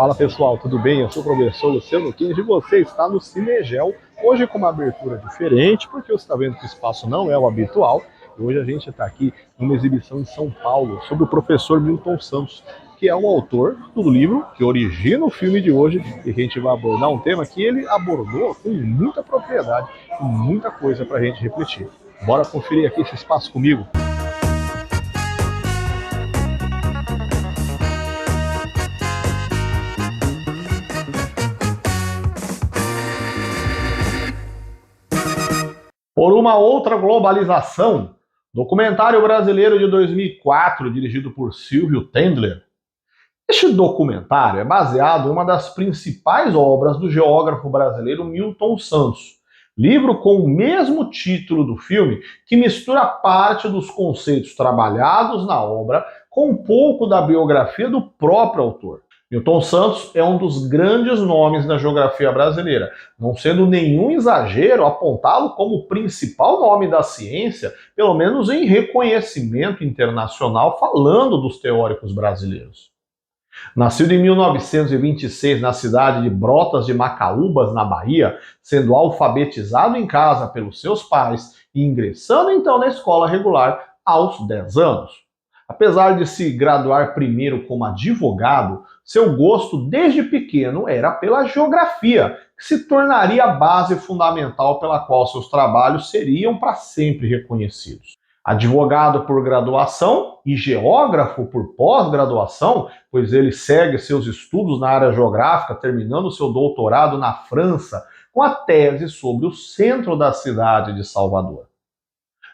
Fala pessoal, tudo bem? Eu sou o professor Luciano Quinz e você está no Cinegel, hoje com uma abertura diferente, porque você está vendo que o espaço não é o habitual. E hoje a gente está aqui numa exibição em São Paulo sobre o professor Milton Santos, que é o autor do livro que origina o filme de hoje, e que a gente vai abordar um tema que ele abordou com muita propriedade e muita coisa para a gente refletir. Bora conferir aqui esse espaço comigo. Por uma outra globalização, documentário brasileiro de 2004, dirigido por Silvio Tendler. Este documentário é baseado em uma das principais obras do geógrafo brasileiro Milton Santos, livro com o mesmo título do filme, que mistura parte dos conceitos trabalhados na obra com um pouco da biografia do próprio autor. Milton Santos é um dos grandes nomes da geografia brasileira, não sendo nenhum exagero apontá-lo como o principal nome da ciência, pelo menos em reconhecimento internacional, falando dos teóricos brasileiros. Nascido em 1926 na cidade de Brotas de Macaúbas, na Bahia, sendo alfabetizado em casa pelos seus pais e ingressando então na escola regular aos 10 anos. Apesar de se graduar primeiro como advogado, seu gosto desde pequeno era pela geografia, que se tornaria a base fundamental pela qual seus trabalhos seriam para sempre reconhecidos. Advogado por graduação e geógrafo por pós-graduação, pois ele segue seus estudos na área geográfica, terminando seu doutorado na França, com a tese sobre o centro da cidade de Salvador.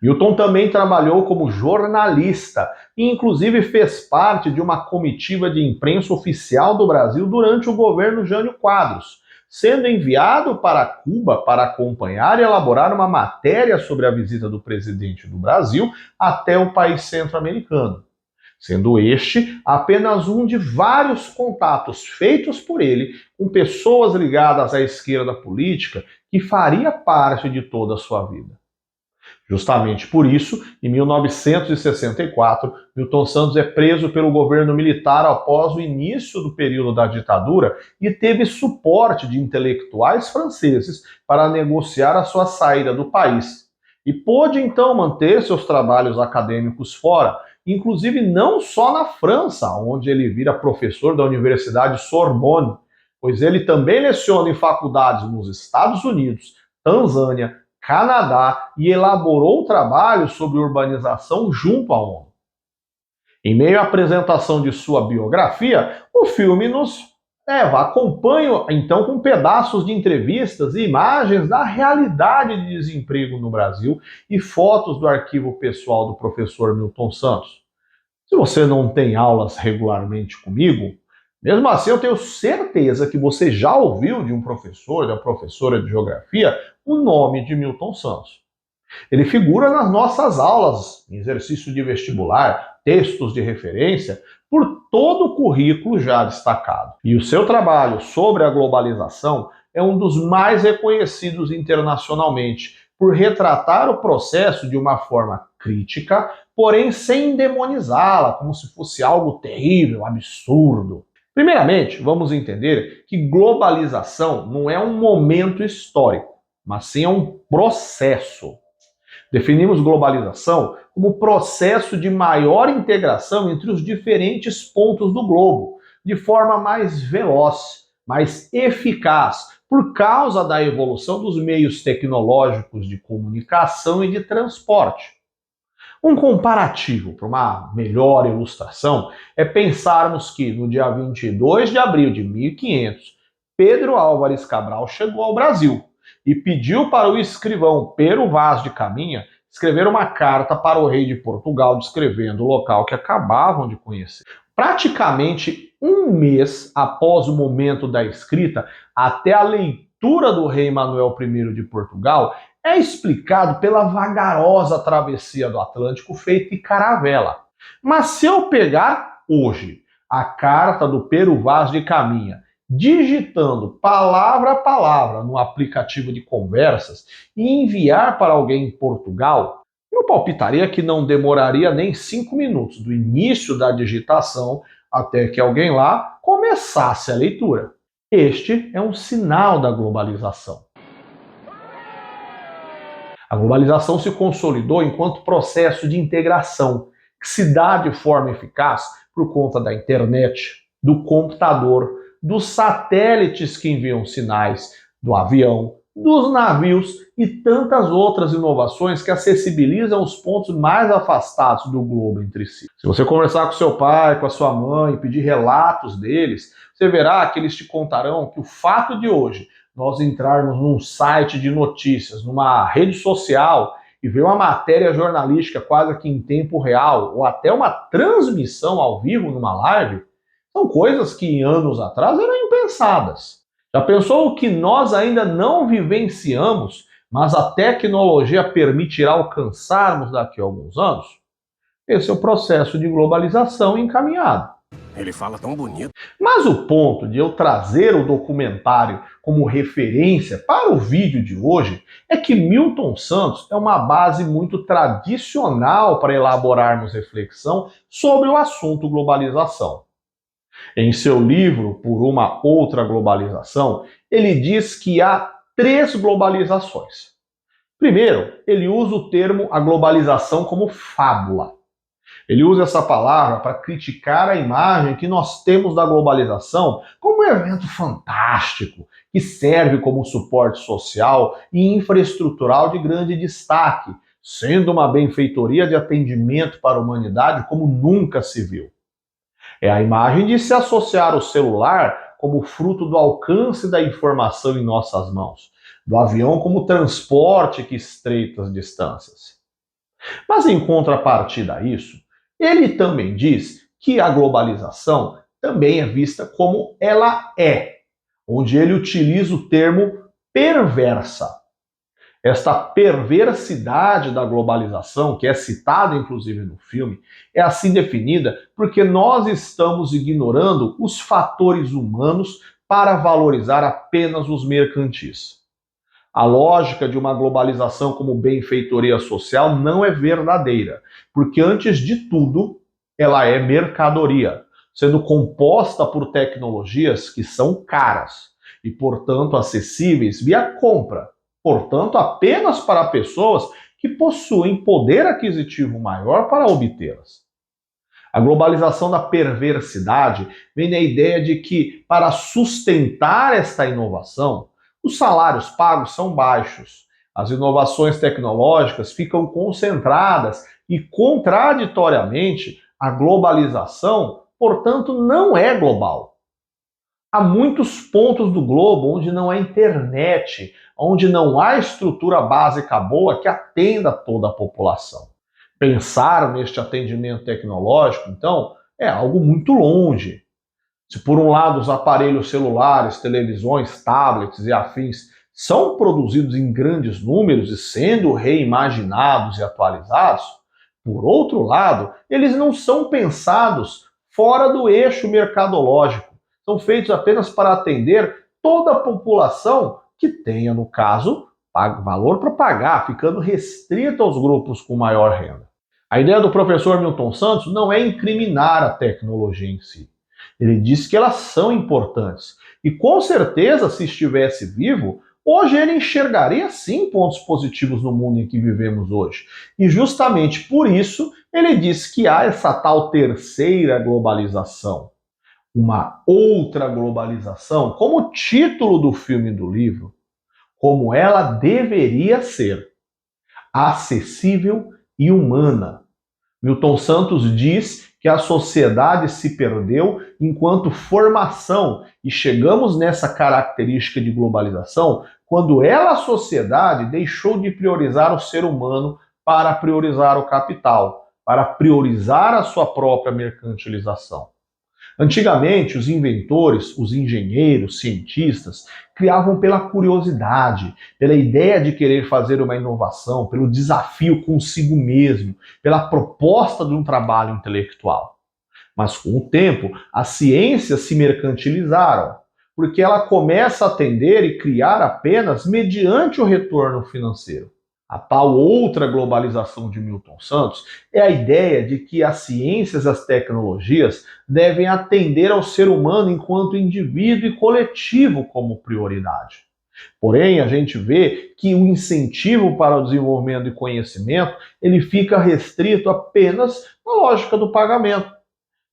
Milton também trabalhou como jornalista e inclusive fez parte de uma comitiva de imprensa oficial do Brasil durante o governo Jânio Quadros, sendo enviado para Cuba para acompanhar e elaborar uma matéria sobre a visita do presidente do Brasil até o país centro-americano, sendo este apenas um de vários contatos feitos por ele com pessoas ligadas à esquerda política que faria parte de toda a sua vida. Justamente por isso, em 1964, Milton Santos é preso pelo governo militar após o início do período da ditadura e teve suporte de intelectuais franceses para negociar a sua saída do país. E pôde então manter seus trabalhos acadêmicos fora, inclusive não só na França, onde ele vira professor da Universidade Sorbonne, pois ele também leciona em faculdades nos Estados Unidos, Tanzânia, Canadá e elaborou trabalhos sobre urbanização junto à ONU. Em meio à apresentação de sua biografia, o filme nos acompanha então com pedaços de entrevistas e imagens da realidade de desemprego no Brasil e fotos do arquivo pessoal do professor Milton Santos. Se você não tem aulas regularmente comigo, mesmo assim, eu tenho certeza que você já ouviu de um professor, de uma professora de geografia, o nome de Milton Santos. Ele figura nas nossas aulas, em exercício de vestibular, textos de referência, por todo o currículo já destacado. E o seu trabalho sobre a globalização é um dos mais reconhecidos internacionalmente, por retratar o processo de uma forma crítica, porém sem demonizá-la como se fosse algo terrível, absurdo. Primeiramente, vamos entender que globalização não é um momento histórico, mas sim é um processo. Definimos globalização como processo de maior integração entre os diferentes pontos do globo, de forma mais veloz, mais eficaz, por causa da evolução dos meios tecnológicos de comunicação e de transporte. Um comparativo para uma melhor ilustração é pensarmos que no dia 22 de abril de 1500, Pedro Álvares Cabral chegou ao Brasil e pediu para o escrivão Pero Vaz de Caminha escrever uma carta para o rei de Portugal descrevendo o local que acabavam de conhecer. Praticamente um mês após o momento da escrita, até a leitura do rei Manuel I de Portugal, é explicado pela vagarosa travessia do Atlântico feita em caravela. Mas se eu pegar hoje a carta do Pero Vaz de Caminha, digitando palavra a palavra no aplicativo de conversas e enviar para alguém em Portugal, eu palpitaria que não demoraria nem 5 minutos do início da digitação até que alguém lá começasse começasse a leitura. Este é um sinal da globalização. A globalização se consolidou enquanto processo de integração, que se dá de forma eficaz por conta da internet, do computador, dos satélites que enviam sinais, do avião, dos navios e tantas outras inovações que acessibilizam os pontos mais afastados do globo entre si. Se você conversar com seu pai, com a sua mãe, pedir relatos deles, você verá que eles te contarão que o fato de hoje nós entrarmos num site de notícias, numa rede social e ver uma matéria jornalística quase que em tempo real, ou até uma transmissão ao vivo numa live, são coisas que anos atrás eram impensadas. Já pensou o que nós ainda não vivenciamos, mas a tecnologia permitirá alcançarmos daqui a alguns anos? Esse é o processo de globalização encaminhado. Ele fala tão bonito. Mas o ponto de eu trazer o documentário como referência para o vídeo de hoje é que Milton Santos é uma base muito tradicional para elaborarmos reflexão sobre o assunto globalização. Em seu livro Por uma Outra Globalização, ele diz que há 3 globalizações. Primeiro, ele usa o termo a globalização como fábula. Ele usa essa palavra para criticar a imagem que nós temos da globalização como um evento fantástico, que serve como suporte social e infraestrutural de grande destaque, sendo uma benfeitoria de atendimento para a humanidade como nunca se viu. É a imagem de se associar o celular como fruto do alcance da informação em nossas mãos, do avião como transporte que estreita as distâncias. Mas em contrapartida a isso, ele também diz que a globalização também é vista como ela é, onde ele utiliza o termo perversa. Esta perversidade da globalização, que é citada inclusive no filme, é assim definida porque nós estamos ignorando os fatores humanos para valorizar apenas os mercantis. A lógica de uma globalização como benfeitoria social não é verdadeira, porque antes de tudo, ela é mercadoria, sendo composta por tecnologias que são caras e, portanto, acessíveis via compra, portanto, apenas para pessoas que possuem poder aquisitivo maior para obtê-las. A globalização da perversidade vem da ideia de que, para sustentar esta inovação, os salários pagos são baixos, as inovações tecnológicas ficam concentradas e, contraditoriamente, a globalização, portanto, não é global. Há muitos pontos do globo onde não há internet, onde não há estrutura básica boa que atenda toda a população. Pensar neste atendimento tecnológico, então, é algo muito longe. Se por um lado os aparelhos celulares, televisões, tablets e afins são produzidos em grandes números e sendo reimaginados e atualizados, por outro lado, eles não são pensados fora do eixo mercadológico. São feitos apenas para atender toda a população que tenha, no caso, valor para pagar, ficando restrito aos grupos com maior renda. A ideia do professor Milton Santos não é incriminar a tecnologia em si. Ele diz que elas são importantes. E com certeza, se estivesse vivo, hoje ele enxergaria sim pontos positivos no mundo em que vivemos hoje. E justamente por isso, ele diz que há essa tal terceira globalização. Uma outra globalização, como o título do filme e do livro, como ela deveria ser, acessível e humana. Milton Santos diz que a sociedade se perdeu enquanto formação e chegamos nessa característica de globalização quando ela, a sociedade, deixou de priorizar o ser humano para priorizar o capital, para priorizar a sua própria mercantilização. Antigamente, os inventores, os engenheiros, cientistas, criavam pela curiosidade, pela ideia de querer fazer uma inovação, pelo desafio consigo mesmo, pela proposta de um trabalho intelectual. Mas com o tempo, as ciências se mercantilizaram, porque ela começa a atender e criar apenas mediante o retorno financeiro. A tal outra globalização de Milton Santos é a ideia de que as ciências e as tecnologias devem atender ao ser humano enquanto indivíduo e coletivo como prioridade. Porém, a gente vê que o incentivo para o desenvolvimento de conhecimento, ele fica restrito apenas na lógica do pagamento.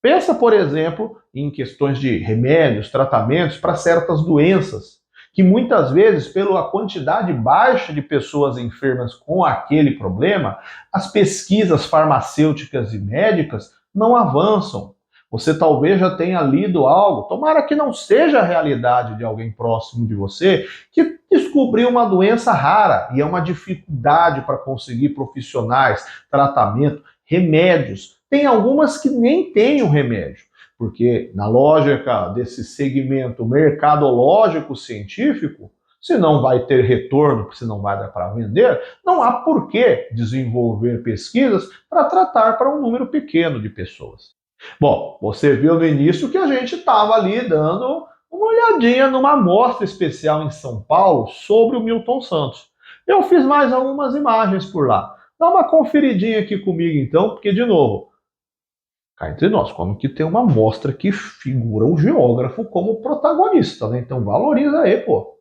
Pensa, por exemplo, em questões de remédios, tratamentos para certas doenças, que muitas vezes, pela quantidade baixa de pessoas enfermas com aquele problema, as pesquisas farmacêuticas e médicas não avançam. Você talvez já tenha lido algo, tomara que não seja a realidade de alguém próximo de você, que descobriu uma doença rara e é uma dificuldade para conseguir profissionais, tratamento, remédios. Tem algumas que nem têm o remédio, porque na lógica desse segmento mercadológico científico, se não vai ter retorno, se não vai dar para vender, não há por que desenvolver pesquisas para tratar para um número pequeno de pessoas. Bom, você viu no início que a gente estava ali dando uma olhadinha numa amostra especial em São Paulo sobre o Milton Santos. Eu fiz mais algumas imagens por lá. Dá uma conferidinha aqui comigo então, porque, de novo, cá entre nós, como que tem uma amostra que figura o geógrafo como protagonista, né? Então valoriza aí, pô.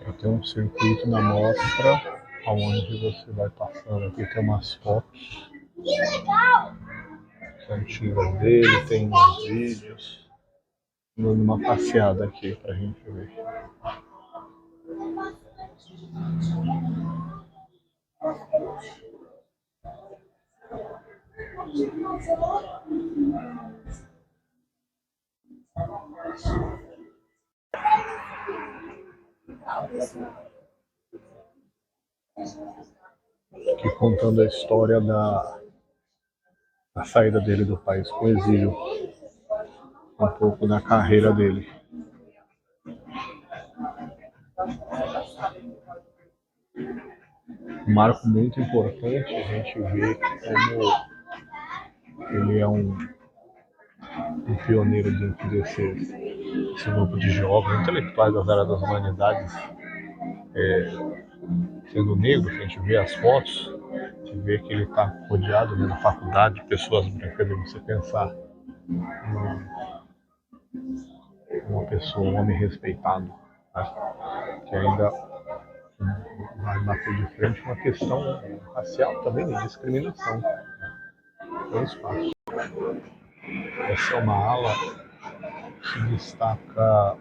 Eu tenho um circuito na amostra, onde você vai passando aqui, tem umas fotos. Que legal! Antigas dele, tem uns vídeos. Dando uma passeada aqui pra gente ver. Aqui contando a história da saída dele do país com exílio, um pouco da carreira dele. Um marco muito importante, a gente vê como ele é um pioneiro dentro esse grupo de jovens intelectuais das áreas das humanidades, sendo negro. A gente vê as fotos, a gente vê que ele está rodeado, né, na faculdade de pessoas brancas. Você pensar uma pessoa, um homem respeitado, né, que ainda vai bater de frente uma questão racial também, de discriminação. É espaço. Essa é uma ala que destaca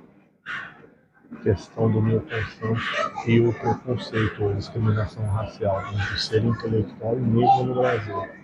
a questão do Milton Santos e o preconceito ou discriminação racial entre ser intelectual e negro no Brasil.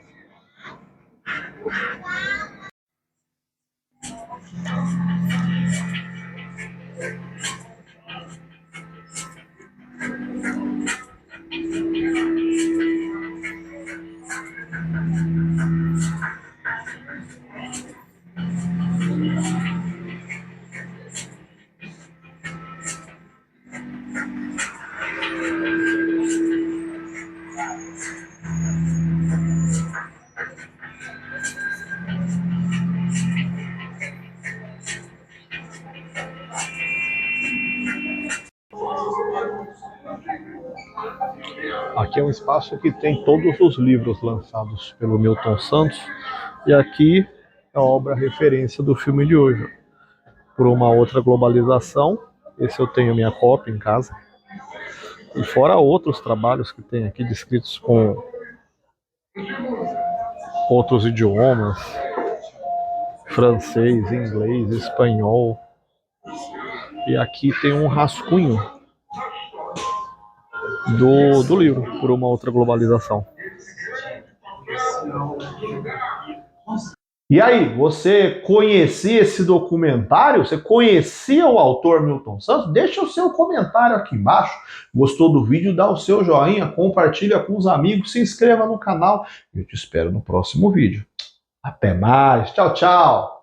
Aqui é um espaço que tem todos os livros lançados pelo Milton Santos, e aqui é a obra referência do filme de hoje, Por uma Outra Globalização. Esse eu tenho minha cópia em casa. E fora outros trabalhos que tem aqui descritos com outros idiomas, francês, inglês, espanhol. E aqui tem um rascunho do livro, Por uma Outra Globalização. E aí, você conhecia esse documentário? Você conhecia o autor Milton Santos? Deixa o seu comentário aqui embaixo. Gostou do vídeo? Dá o seu joinha, compartilha com os amigos, se inscreva no canal. Eu te espero no próximo vídeo. Até mais. Tchau, tchau.